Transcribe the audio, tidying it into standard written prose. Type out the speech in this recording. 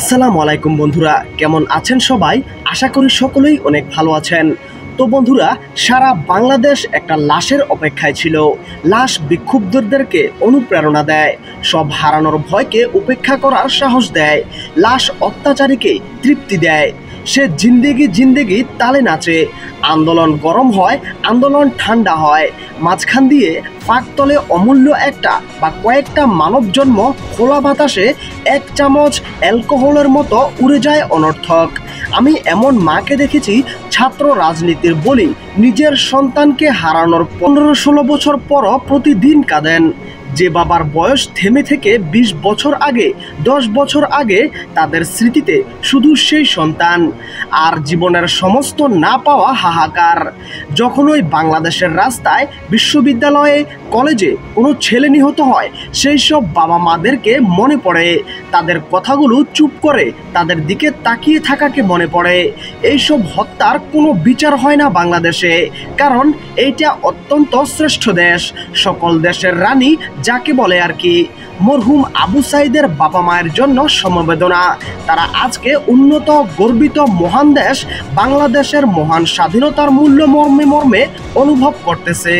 আসসালামু আলাইকুম বন্ধুরা, কেমন আছেন সবাই? আশা করি সকলেই অনেক ভালো আছেন। তো বন্ধুরা, সারা বাংলাদেশ একটা লাশের অপেক্ষায় ছিল। লাশ বিক্ষুব্ধদেরকে অনুপ্রেরণা দেয়, সব হারানোর ভয়কে উপেক্ষা করার সাহস দেয়, লাশ অত্যাচারীকে তৃপ্তি দেয়। সে জিন্দেগি জিন্দেগি তালে নাচে। আন্দোলন গরম হয়, আন্দোলন ঠান্ডা হয়, মাঝখান দিয়ে ফাঁক তলে অমূল্য একটা বা কয়েকটা মানব জন্ম খোলা বাতাসে এক চামচ অ্যালকোহলের মতো উড়ে যায় অনর্থক। আমি এমন মাকে দেখেছি, ছাত্র রাজনীতির বলি নিজের সন্তানকে হারানোর 15-16 বছর পরও প্রতিদিন কাঁদেন। যে বাবার বয়স থেমে থেকে 20 বছর আগে, 10 বছর আগে, তাদের স্মৃতিতে শুধু সেই সন্তান আর জীবনের সমস্ত না পাওয়া হাহাকার। যখন ওই বাংলাদেশের রাস্তায়, বিশ্ববিদ্যালয়ে, কলেজে কোনো ছেলে নিহত হয়, সেই সব বাবা মাদেরকে মনে পড়ে। তাদের কথাগুলো চুপ করে তাদের দিকে তাকিয়ে থাকাকে মনে পড়ে। এইসব হত্যার কোনো বিচার হয় না বাংলাদেশে, কারণ এইটা অত্যন্ত শ্রেষ্ঠ দেশ, সকল দেশের রানী যাকে বলে আর কি। মরহুম আবু সাইদের বাবা মায়ের জন্য সমবেদনা। তারা আজকে উন্নত, গর্বিত মহান দেশ বাংলাদেশের মহান স্বাধীনতার মূল্য মর্মে মর্মে অনুভব করতেছে।